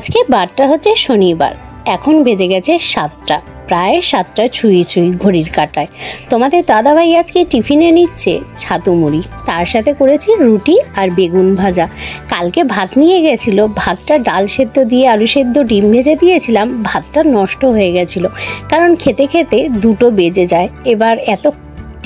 আজকে বারটা হচ্ছে শনিবার, এখন বেজে গেছে 7টা, প্রায় 7টা ছুঁই ছুঁই ঘড়ির কাঁটায়। তোমাদের দাদাভাই আজকে টিফিনে নিচ্ছে ছাতু মুড়ি, তার সাথে করেছি রুটি আর বেগুন ভাজা। কালকে ভাত নিয়ে গেছিল, ভাতটা ডাল সেদ্ধ দিয়ে আলু সেদ্ধ ডিম ভেজে দিয়েছিলাম, ভাতটা নষ্ট হয়ে গেছিলো কারণ খেতে খেতে 2টো বেজে যায়। এবার এত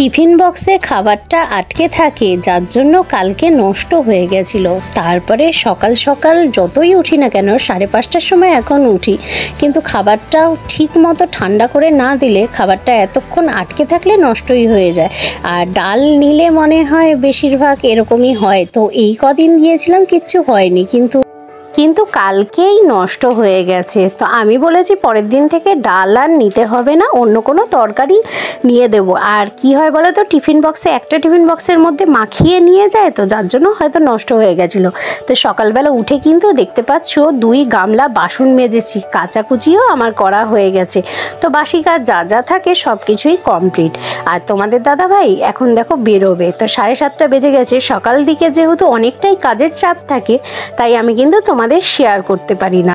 টিফিন বক্সে খাবারটা আটকে থাকে, যার জন্য কালকে নষ্ট হয়ে গেছিলো। তারপরে সকাল সকাল যতই উঠি না কেন, 5:30টার সময় এখন উঠি, কিন্তু খাবারটাও ঠিক মতো ঠান্ডা করে না দিলে খাবারটা এতক্ষণ আটকে থাকলে নষ্টই হয়ে যায়। আর ডাল নিলে মনে হয় বেশিরভাগ এরকমই হয়, তো এই কদিন দিয়েছিলাম কিচ্ছু হয়নি, কিন্তু কালকেই নষ্ট হয়ে গেছে। তো আমি বলেছি পরের দিন থেকে ডাল আর নিতে হবে না, অন্য কোনো তরকারি নিয়ে দেবো। আর কি হয় বলো তো, টিফিন বক্সে একটা টিফিন বক্সের মধ্যে মাখিয়ে নিয়ে যায়, তো যার জন্য হয়তো নষ্ট হয়ে গেছিলো। তো সকালবেলা উঠে কিন্তু দেখতে পাচ্ছ 2 গামলা বাসন মেজেছি, কাচাকুচিও আমার করা হয়ে গেছে। তো বাসি কাজ যা যা থাকে সব কিছুই কমপ্লিট। আর তোমাদের দাদাভাই এখন দেখো বেরোবে, তো 7:30টা বেজে গেছে। সকাল দিকে যেহেতু অনেকটাই কাজের চাপ থাকে, তাই আমি কিন্তু তোমাদের শেয়ার করতে পারি না।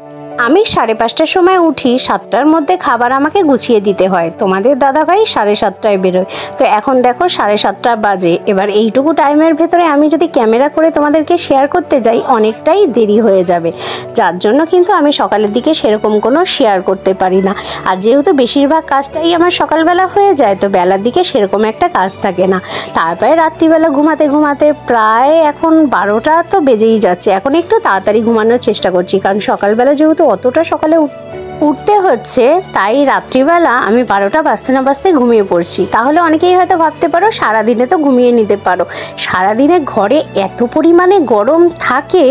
আমি 5:30টার সময় উঠি, 7টার মধ্যে খাবার আমাকে গুছিয়ে দিতে হয়। তোমাদের দাদাভাই 7:30টায় বেরোয়, তো এখন দেখো 7:30টা বাজে। এবার এইটুকু টাইমের ভেতরে আমি যদি ক্যামেরা করে তোমাদেরকে শেয়ার করতে যাই, অনেকটাই দেরি হয়ে যাবে, যার জন্য কিন্তু আমি সকালের দিকে সেরকম কোনো শেয়ার করতে পারি না। আর যেহেতু বেশিরভাগ কাজটাই আমার সকালবেলা হয়ে যায়, তো বেলার দিকে সেরকম একটা কাজ থাকে না। তারপরে রাত্রিবেলা ঘুমাতে ঘুমাতে প্রায় এখন 12টা তো বেজেই যাচ্ছে। এখন একটু তাড়াতাড়ি ঘুমানোর চেষ্টা করছি, কারণ সকালবেলা যেহেতু অতটা সকালে উঠতে হচ্ছে, তাই রাত্রিবেলা আমি 12টা বাজতে না বাজতে ঘুমিয়ে পড়ছি। তাহলে অনেকেই হয়তো ভাবতে পারো সারাদিনে তো ঘুমিয়ে নিতে পারো। সারাদিনে ঘরে এত পরিমাণে গরম থাকে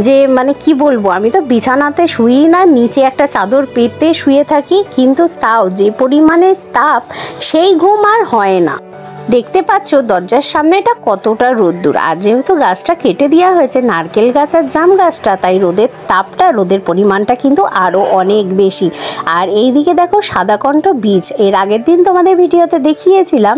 যে মানে কি বলবো, আমি তো বিছানাতে শুই না, নিচে একটা চাদর পেতে শুয়ে থাকি, কিন্তু তাও যে পরিমাণে তাপ, সেই ঘুম আর হয় না। দেখতে পাচ্ছ দরজার সামনে এটা কতটা রোদ্দুর। আর যেহেতু গাছটা কেটে দেওয়া হয়েছে, নারকেল গাছ আর জাম গাছটা, তাই রোদের পরিমাণটা কিন্তু আরও অনেক বেশি। আর এই দিকে দেখো সাদাকণ্ঠ বীজ, এর আগের দিন তোমাদের ভিডিওতে দেখিয়েছিলাম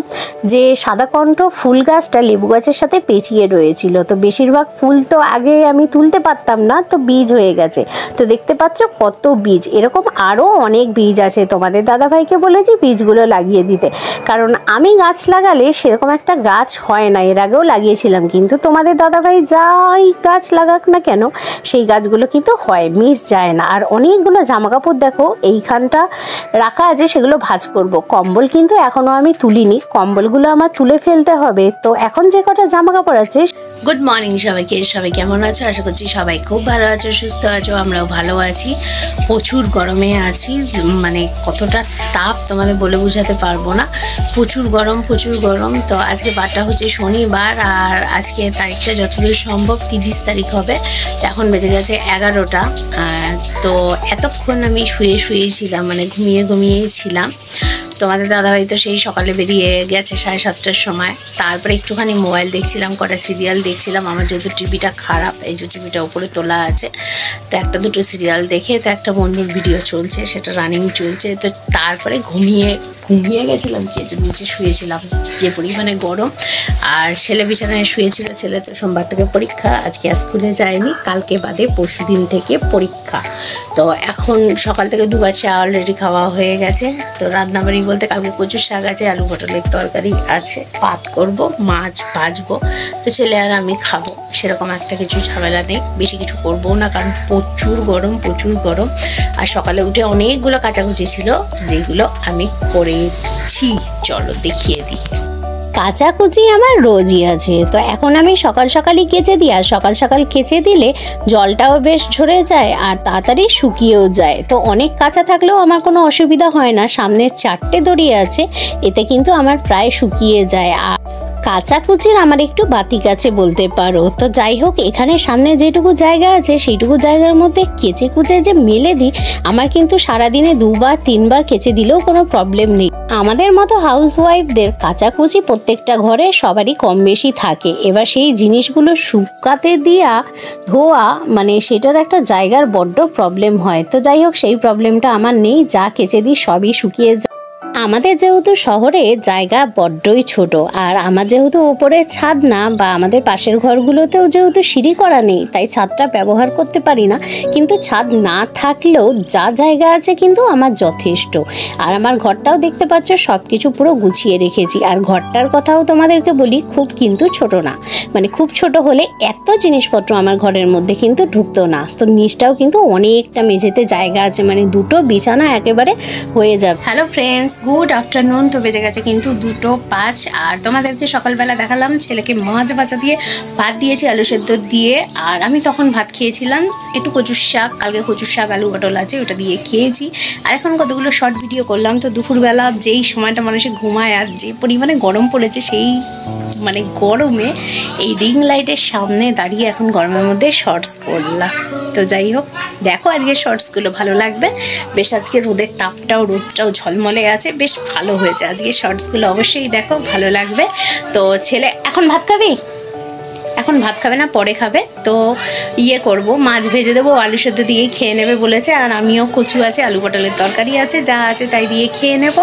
যে সাদাকণ্ঠ ফুল গাছটা লেবু গাছের সাথে পেঁচিয়ে রয়েছিল। তো বেশিরভাগ ফুল তো আগে আমি তুলতে পারতাম না, তো বীজ হয়ে গেছে। তো দেখতে পাচ্ছ কত বীজ, এরকম আরও অনেক বীজ আছে। তোমাদের দাদাভাইকে বলেছি বীজগুলো লাগিয়ে দিতে, কারণ আমি গাছ লাগালে সেরকম একটা গাছ হয় না। এর আগেও লাগিয়েছিলাম, কিন্তু তোমাদের দাদাভাই যাই গাছ লাগাক না কেন, সেই গাছগুলো কিন্তু হয়, মিস যায় না। আর অনেকগুলো জামাকাপড় দেখো এইখানটা রাখা আছে, সেগুলো ভাঁজ করব। কম্বল কিন্তু এখনও আমি তুলিনি, কম্বলগুলো আমার তুলে ফেলতে হবে। তো এখন যে কটা জামাকাপড় আছে। গুড মর্নিং সবাইকে, সবাই কেমন আছো? আশা করছি সবাই খুব ভালো আছো, সুস্থ আছো, আমরাও ভালো আছি। প্রচুর গরমে আছি, মানে কতটা তাপ তোমাদের বলে বোঝাতে পারবো না। প্রচুর গরম। তো আজকে বারটা হচ্ছে শনিবার, আর আজকে তারিখটা যতদূর সম্ভব 30 তারিখ হবে। এখন বেজে গেছে 11টা। তো এতক্ষণ আমি শুয়েছিলাম, মানে ঘুমিয়েই ছিলাম। তোমাদের দাদাভাই তো সেই সকালে বেরিয়ে গেছে 7:30টার সময়। তারপরে একটুখানি মোবাইল দেখছিলাম, কটা সিরিয়াল দেখছিলাম। আমার যেহেতু টিভিটা খারাপ, এই যে টিভিটা উপরে তোলা আছে, তো 1-2 সিরিয়াল দেখে, তো একটা বন্ধুর ভিডিও চলছে, সেটা রানিং চলছে। তো তারপরে ঘুমিয়ে গেছিলাম, নিচে শুয়েছিলাম, যে পরিমাণে গরম। আর ছেলে বিছানায় শুয়েছিল, ছেলে তো সোমবার থেকে পরীক্ষা, আজকে স্কুলে যায়নি, কালকে বাদে পরশু দিন থেকে পরীক্ষা। তো এখন সকাল থেকে 2বার চা অলরেডি খাওয়া হয়ে গেছে। তো রান্নাবাড়ি বলতে কালকে কচুর শাক আছে, আলু পটলের তরকারি আছে, ভাত করব, মাছ ভাজবো। তো ছেলে আর আমি খাবো, সেরকম একটা কিছু ঝামেলা নেই, বেশি কিছু করবো না, কারণ প্রচুর গরম। আর সকালে উঠে অনেকগুলো কাচাকুচি ছিল, যেগুলো আমি করেছি, চলো দেখিয়ে দিই। কাচাকুচি আমার রোজই আছে, তো এখন আমি সকালই কেচে দিই। আর সকাল কেচে দিলে জলটাও বেশ ঝরে যায় আর তাড়াতাড়ি শুকিয়েও যায়। তো অনেক কাঁচা থাকলেও আমার কোনো অসুবিধা হয় না, সামনের 4টে দড়ি আছে, এতে কিন্তু আমার প্রায় শুকিয়ে যায়। আর কাচাকুচির আমার একটু বাতিক আছে বলতে পারো। তো যাই হোক, এখানে সামনে যেটুকু জায়গা আছে, সেইটুকু জায়গার মধ্যে কেচে কুচে যে মেলে দিই, আমার কিন্তু সারাদিনে 2-3বার কেচে দিলেও কোনো প্রবলেম নেই। আমাদের মতো হাউসওয়াইফদের কাচাকুচি প্রত্যেকটা ঘরে সবারই কম বেশি থাকে। এবার সেই জিনিসগুলো শুকাতে ধোয়া, মানে সেটার একটা জায়গার বড্ড প্রবলেম হয়। তো যাই হোক, সেই প্রবলেমটা আমার নেই, যা কেচে দিই সবই শুকিয়ে যায়। আমাদের যেহেতু শহরে জায়গা বড্ডই ছোট, আর আমার যেহেতু ওপরে ছাদ না বা আমাদের পাশের ঘরগুলোতেও যেহেতু সিঁড়ি করা নেই, তাই ছাদটা ব্যবহার করতে পারি না। কিন্তু ছাদ না থাকলেও যা জায়গা আছে কিন্তু আমার যথেষ্ট। আর আমার ঘরটাও দেখতে পাচ্ছ সব কিছু পুরো গুছিয়ে রেখেছি। আর ঘরটার কথাও তোমাদেরকে বলি, খুব কিন্তু ছোট না, মানে খুব ছোট হলে এত জিনিসপত্র আমার ঘরের মধ্যে কিন্তু ঢুকতো না। তো নিচটাও কিন্তু অনেকটা মেঝেতে জায়গা আছে, মানে দুটো বিছানা একেবারে হয়ে যাবে। Hello friends, good afternoon. তো বেজে গেছে কিন্তু 2:05। আর তোমাদেরকে সকালবেলা দেখালাম ছেলেকে মাছ ভাজা দিয়ে ভাত দিয়েছি, আলু সেদ্ধ দিয়ে। আর আমি তখন ভাত খেয়েছিলাম একটু কচুর শাক, কালকে কচুর শাক আলু পটল আছে ওটা দিয়ে খেয়েছি। আর এখন কতগুলো শর্ট ভিডিও করলাম। তো দুপুরবেলা যেই সময়টা মানুষে ঘুমায় আর যে পরিমাণে গরম পড়েছে, সেই মানে গরমে এই রিং লাইটের সামনে দাঁড়িয়ে এখন গরমের মধ্যে শর্টস করলাম। তো যাই হোক, দেখো আজকে শর্টসগুলো ভালো লাগবে বেশ। আজকে রোদের রোদটাও ঝলমলে আছে, বেশ ভালো হয়েছে আজকে শর্টসগুলো। অবশ্যই দেখো, ভালো লাগবে। তো ছেলে এখন ভাত খাবি? এখন ভাত খাবে না, পরে খাবে। তো করব, মাছ ভেজে দেবো, আলু সেদ্ধ দিয়েই খেয়ে নেবে বলেছে। আর আমিও কচু আছে, আলু পটলের তরকারি আছে, যা আছে তাই দিয়ে খেয়ে নেব।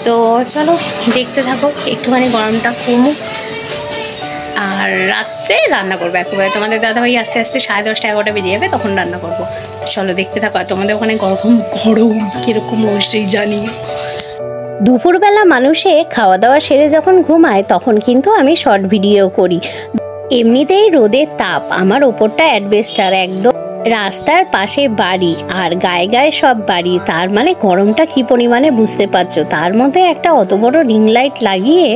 তো চলো দেখতে থাকো, একটুখানি গরমটা কমুক। আর রাত্রে রান্না করবো একেবারে। তোমাদের দাদাভাই আস্তে আস্তে 10:30 11টা বেজে যাবে, তখন রান্না করবো। তো চলো দেখতে থাকো। আর তোমাদের ওখানে গরম কীরকম অবশ্যই জানি। দুপুরবেলা মানুষে খাওয়া দাওয়া সেরে যখন ঘুমায়, তখন কিন্তু আমি শর্ট ভিডিও করি। এমনিতেই রোদের তাপ, আমার ওপরটা অ্যাডবেস্টার, একদম রাস্তার পাশে বাড়ি, আর গায়ে গায়ে সব বাড়ি। তার মানে গরমটা কি পরিমাণে বুঝতে পারছো। তার মধ্যে একটা অত বড় রিং লাইট লাগিয়ে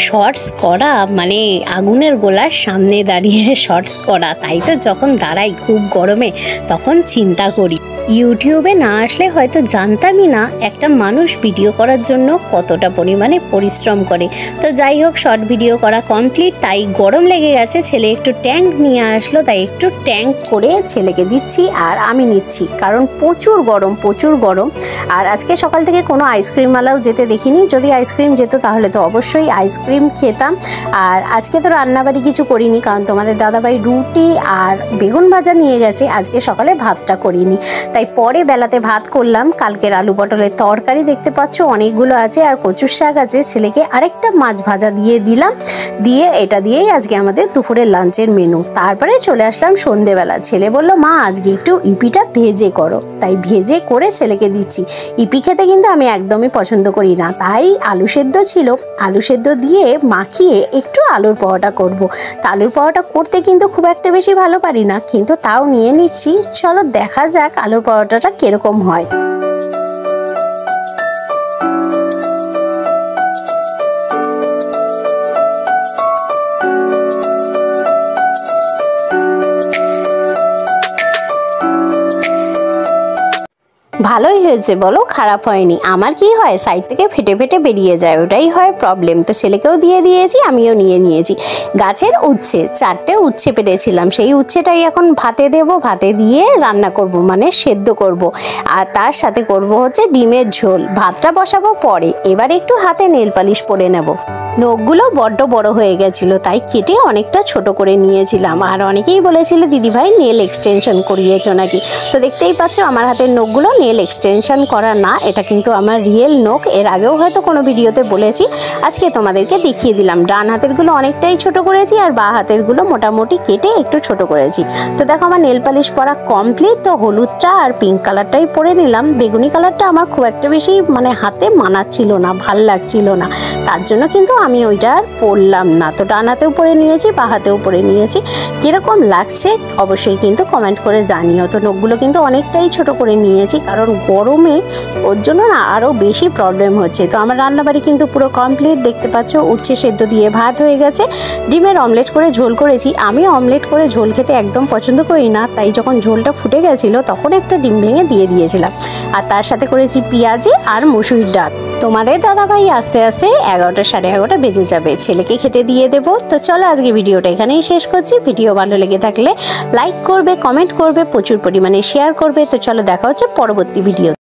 শর্টস করা, মানে আগুনের গোলার সামনে দাঁড়িয়ে শর্টস করা। তাই তো যখন দাঁড়াই খুব গরমে, তখন চিন্তা করি ইউটিউবে না আসলে হয়তো জানতামই না একটা মানুষ ভিডিও করার জন্য কতটা পরিমাণে পরিশ্রম করে। তো যাই হোক, শর্ট ভিডিও করা কমপ্লিট। তাই গরম লেগে গেছে, ছেলে একটু ট্যাঙ্ক নিয়ে আসলো, তাই একটু ট্যাঙ্ক করে ছেলেকে দিচ্ছি আর আমি নিচ্ছি, কারণ প্রচুর গরম। আর আজকে সকাল থেকে কোনো আইসক্রিমওয়ালাও যেতে দেখিনি। যদি আইসক্রিম যেত তাহলে তো অবশ্যই আইসক্রিম খেতাম। আর আজকে তো রান্নাবাড়ি কিছু করিনি, কারণ তোমাদের দাদাভাই রুটি আর বেগুন ভাজা নিয়ে গেছে। আজকে সকালে ভাতটা করিনি, তাই পরে বেলাতে ভাত করলাম। কালকের আলু পটলের তরকারি দেখতে পাচ্ছ অনেকগুলো আছে, আর কচুর শাক আছে। ছেলেকে আরেকটা মাছ ভাজা দিয়ে দিলাম, দিয়ে এটা দিয়েই আজকে আমাদের দুপুরের লাঞ্চের মেনু। তারপরে চলে আসলাম সন্ধেবেলা। ছেলে বলল, মা আজকে একটু ইপিটা ভেজে করো। তাই ভেজে করে ছেলেকে দিচ্ছি। ইপি খেতে কিন্তু আমি একদমই পছন্দ করি না, তাই আলু সেদ্ধ ছিল, আলু সেদ্ধ দিয়ে মাখিয়ে একটু আলুর পরোটা করব। তা আলুর পরোটা করতে কিন্তু খুব একটা বেশি ভালো পারি না, কিন্তু তাও নিয়ে নিচ্ছি। চলো দেখা যাক আলুর পরোটাটা কিরকম হয়। ভালোই হয়েছে বলো, খারাপ হয়নি। আমার কি হয়, সাইড থেকে ফেটে ফেটে বেরিয়ে যায়, ওটাই হয় প্রবলেম। তো ছেলেকেও দিয়ে দিয়েছি, আমিও নিয়ে নিয়েছি। গাছের উচ্ছে 4টে উচ্ছে পেরেছিলাম, সেই উচ্ছেটাই এখন ভাতে দেব। ভাতে দিয়ে রান্না করব, মানে সেদ্ধ করব। আর তার সাথে করব হচ্ছে ডিমের ঝোল। ভাতটা বসাবো পরে। এবার একটু হাতে নেল পালিশ পরে নেব। নখগুলো বড্ড বড় হয়ে গেছিলো, তাই কেটে অনেকটা ছোট করে নিয়েছিলাম। আর অনেকেই বলেছিল দিদিভাই নেল এক্সটেনশন করিয়েছো নাকি। তো দেখতেই পাচ্ছ আমার হাতের নখগুলো নেল এক্সটেনশন করা না, এটা কিন্তু আমার রিয়েল নখ। এর আগেও হয়তো কোনো ভিডিওতে বলেছি, আজকে তোমাদেরকে দেখিয়ে দিলাম। ডান হাতেরগুলো অনেকটাই ছোট করেছি, আর বাঁ হাতেরগুলো মোটামুটি কেটে একটু ছোট করেছি। তো দেখো আমার নেল পালিশ পরা কমপ্লিট। তো হলুদটা আর পিঙ্ক কালারটাই পরে নিলাম। বেগুনি কালারটা আমার খুব একটা বেশি মানে হাতে মানাচ্ছিল না, ভাল লাগছিল না, তার জন্য কিন্তু আমি ওইটা আর পরলাম না। তো ডান হাতেও পরে নিয়েছি, বাঁ হাতেও পরে নিয়েছি। কীরকম লাগছে অবশ্যই কিন্তু কমেন্ট করে জানিও। তো নখগুলো কিন্তু অনেকটাই ছোট করে নিয়েছি, কারণ গরমে ওর জন্য না আরও বেশি প্রবলেম হচ্ছে। তো আমার রান্নাবাড়ি কিন্তু পুরো কমপ্লিট। দেখতে পাচ্ছ উচ্ছে সেদ্ধ দিয়ে ভাত হয়ে গেছে। ডিমের অমলেট করে ঝোল করেছি। আমি অমলেট করে ঝোল খেতে একদম পছন্দ করি না, তাই যখন ঝোলটা ফুটে গেছিলো তখন একটা ডিম ভেঙে দিয়ে দিয়েছিলাম। আর তার সাথে করেছি পেঁয়াজি আর মসুরির ডাল। তোমাদের দাদাভাই আস্তে আস্তে 11টা 11:30 বেজে যাবে, ছেলেকে খেতে দিয়ে দেবো। তো চলো আজকে ভিডিওটা এখানেই শেষ করছি। ভিডিও ভালো লেগে থাকলে লাইক করবে, কমেন্ট করবে, প্রচুর পরিমাণে শেয়ার করবে। তো চলো দেখা হচ্ছে পরবর্তী ভিডিও।